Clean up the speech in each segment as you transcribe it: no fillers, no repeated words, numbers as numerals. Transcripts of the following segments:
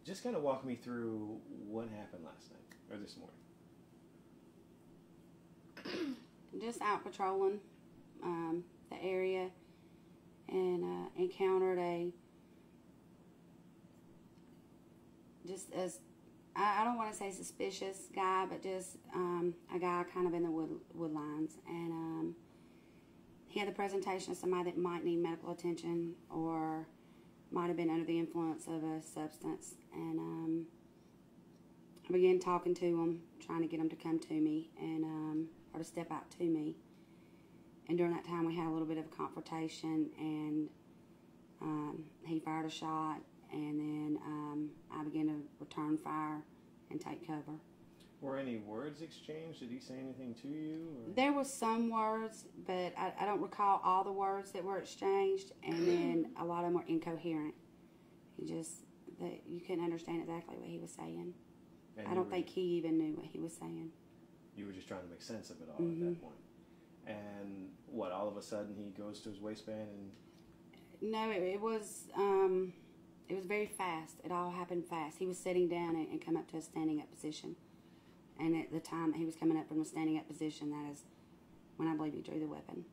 just kind of walk me through what happened last night or this morning. Just out patrolling the area, and encountered I don't want to say suspicious guy, but just a guy kind of in the woodlines, and he had the presentation of somebody that might need medical attention or might have been under the influence of a substance. And I began talking to him, trying to get him to come to me and or to step out to me. And during that time, we had a little bit of a confrontation, and he fired a shot, and then I began to return fire and take cover. Were any words exchanged? Did he say anything to you? Or? There was some words, but I don't recall all the words that were exchanged, and then a lot of them were incoherent. You couldn't understand exactly what he was saying. And I don't think he even knew what he was saying. You were just trying to make sense of it all at that point. And what, all of a sudden he goes to his waistband and... No, it was very fast. It all happened fast. He was sitting down and come up to a standing up position. And at the time that he was coming up from a standing up position, that is when I believe he drew the weapon.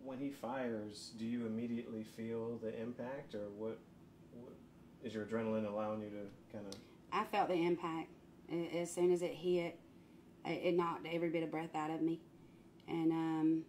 When he fires, do you immediately feel the impact, or what is your adrenaline allowing you to kind of... I felt the impact. As soon as it hit, it knocked every bit of breath out of me. And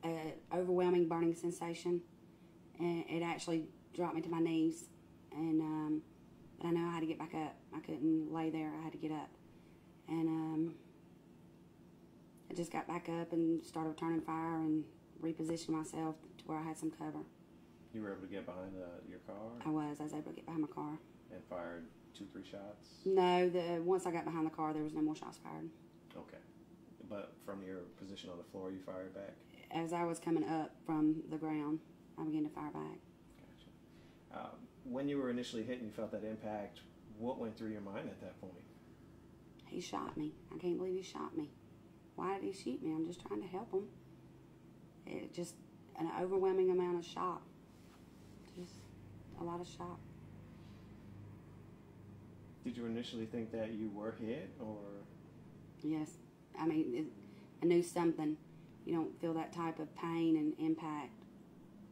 an overwhelming burning sensation. And it actually dropped me to my knees. And but I know I had to get back up. I couldn't lay there. I had to get up. And I just got back up and started returning fire and repositioned myself to where I had some cover. You were able to get behind your car? I was able to get behind my car. And fired 2-3 shots? No, once I got behind the car, there was no more shots fired. Okay. But from your position on the floor, you fired back? As I was coming up from the ground, I began to fire back. Gotcha. When you were initially hit and you felt that impact, what went through your mind at that point? He shot me. I can't believe he shot me. Why did he shoot me? I'm just trying to help him. It just an overwhelming amount of shock. Just a lot of shock. Did you initially think that you were hit, or? Yes. I mean, I knew something. You don't feel that type of pain and impact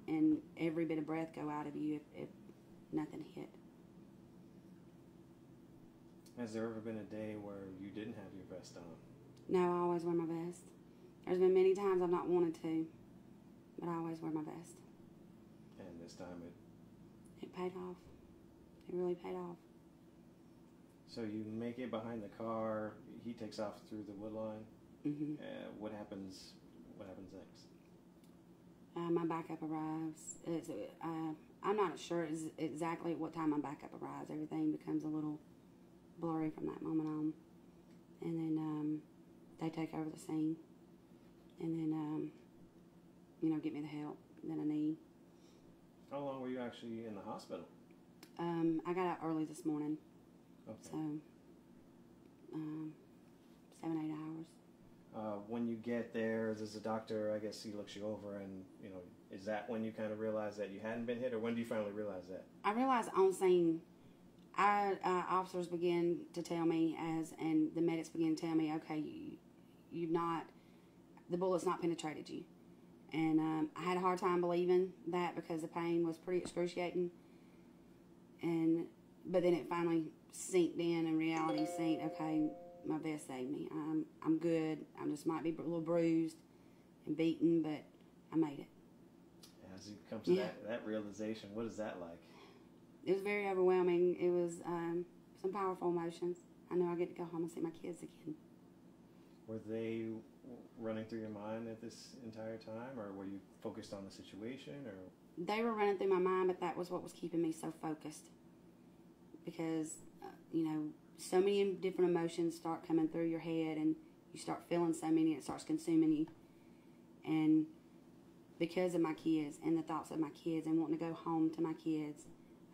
and every bit of breath go out of you if nothing hit. Has there ever been a day where you didn't have your vest on? No, I always wear my vest. There's been many times I've not wanted to, but I always wear my vest. And this time it paid off. It really paid off. So you make it behind the car. He takes off through the wood line. Mm-hmm. What happens next? My backup arrives. I'm not sure exactly at what time my backup arrives. Everything becomes a little blurry from that moment on. And then they take over the scene. And then, get me the help that I need. How long were you actually in the hospital? I got out early this morning. Okay. So, 7-8 hours. When you get there, does the doctor, I guess he looks you over and, is that when you kind of realize that you hadn't been hit, or when do you finally realize that? I realized on scene, officers began to tell me and the medics began to tell me, okay, the bullet's not penetrated you. And I had a hard time believing that because the pain was pretty excruciating. But then it finally sinked in and reality sinked. Okay, my vest saved me. I'm good. I just might be a little bruised and beaten, but I made it. As you come to that realization, what is that like? It was very overwhelming. It was some powerful emotions. I know I get to go home and see my kids again. Were they running through your mind at this entire time, or were you focused on the situation? Or they were running through my mind, but that was what was keeping me so focused. Because, so many different emotions start coming through your head, and you start feeling so many, it starts consuming you. And because of my kids and the thoughts of my kids and wanting to go home to my kids,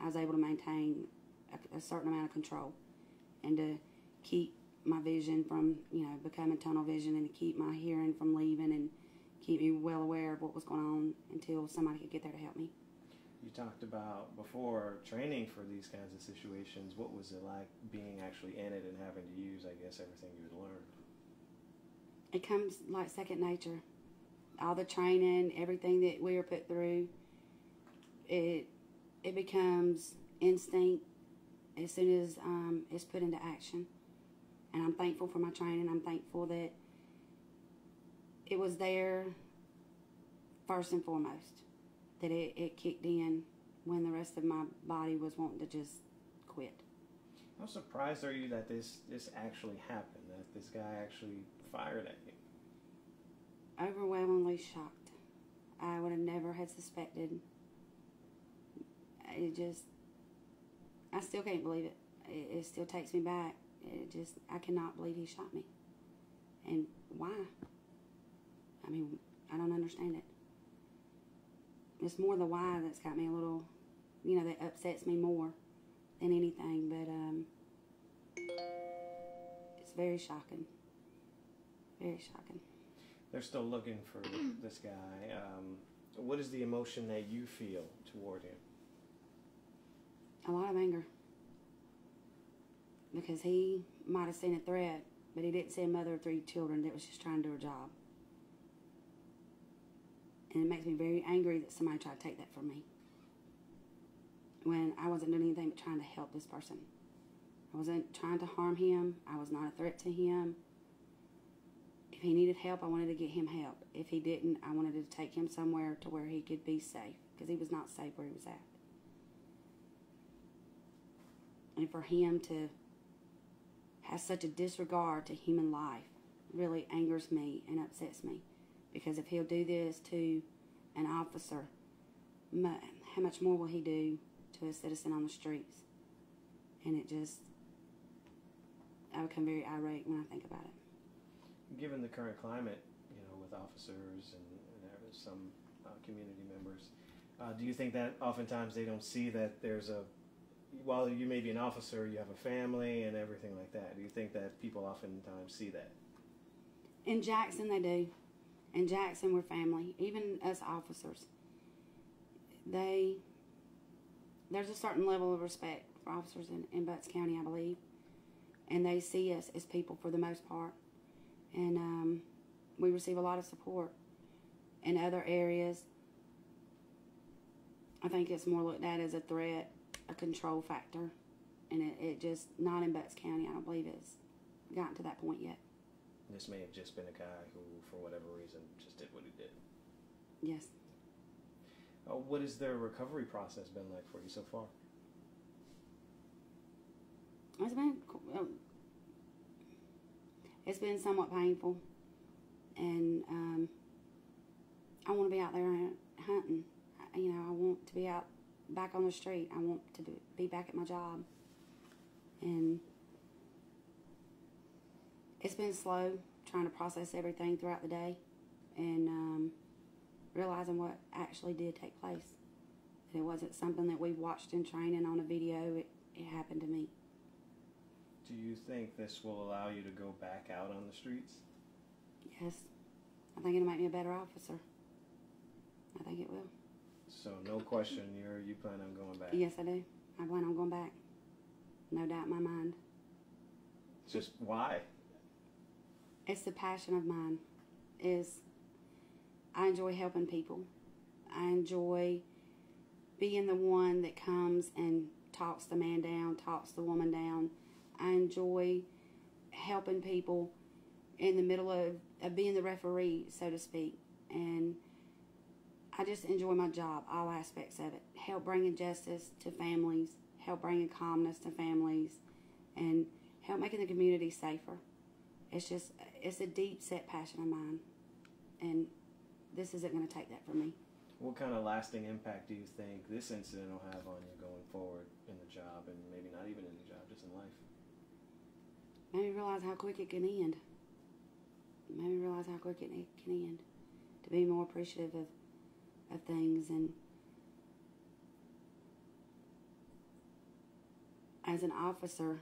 I was able to maintain a certain amount of control and to keep my vision from, becoming tunnel vision, and to keep my hearing from leaving, and keep me well aware of what was going on until somebody could get there to help me. You talked about before training for these kinds of situations. What was it like being actually in it and having to use, I guess, everything you had learned? It comes like second nature. All the training, everything that we were put through, it becomes instinct as soon as it's put into action. And I'm thankful for my training. I'm thankful that it was there first and foremost, that it kicked in when the rest of my body was wanting to just quit. How surprised are you that this actually happened, that this guy actually fired at you? Overwhelmingly shocked. I would have never had suspected. I still can't believe it. It still takes me back. I cannot believe he shot me. And why? I mean, I don't understand it. It's more the why that's got me a little, that upsets me more than anything. But it's very shocking. Very shocking. They're still looking for this guy. What is the emotion that you feel toward him? A lot of anger. Because he might have seen a threat, but he didn't see a mother of 3 children that was just trying to do her job. And it makes me very angry that somebody tried to take that from me, when I wasn't doing anything but trying to help this person. I wasn't trying to harm him. I was not a threat to him. If he needed help, I wanted to get him help. If he didn't, I wanted to take him somewhere to where he could be safe, because he was not safe where he was at. And for him to have such a disregard to human life really angers me and upsets me. Because if he'll do this to an officer, how much more will he do to a citizen on the streets? And I become very irate when I think about it. Given the current climate, with officers and some community members, do you think that oftentimes they don't see that while you may be an officer, you have a family and everything like that? Do you think that people oftentimes see that? In Jackson, they do. In Jackson, we're family. Even us officers. There's a certain level of respect for officers in Butts County, I believe. And they see us as people for the most part. And we receive a lot of support. In other areas, I think it's more looked at as a threat, a control factor. And it just, not in Butts County, I don't believe it's gotten to that point yet. This may have just been a guy who, for whatever reason, just did what he did. Yes. What has their recovery process been like for you so far? It's been somewhat painful, and I want to be out there hunting. I want to be out back on the street. I want to be back at my job, and it's been slow trying to process everything throughout the day, and realizing what actually did take place. That it wasn't something that we watched in training on a video. It happened to me. Do you think this will allow you to go back out on the streets? Yes. I think it'll make me a better officer. I think it will. So no question, you plan on going back? Yes, I do. I plan on going back. No doubt in my mind. Just why? It's the passion of mine. I enjoy helping people. I enjoy being the one that comes and talks the man down, talks the woman down. I enjoy helping people in the middle of being the referee, so to speak. And I just enjoy my job, all aspects of it. Help bringing justice to families, help bringing calmness to families, and help making the community safer. It's a deep set passion of mine. And this isn't going to take that from me. What kind of lasting impact do you think this incident will have on you going forward in the job, and maybe not even in the job, just in life? Maybe realize how quick it can end. Maybe realize how quick it can end. To be more appreciative of things. And as an officer,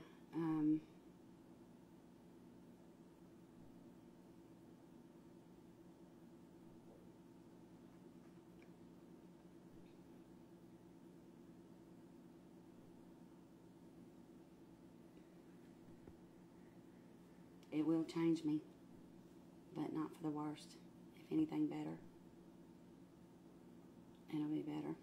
it will change me, but not for the worst. If anything, better. And it'll be better.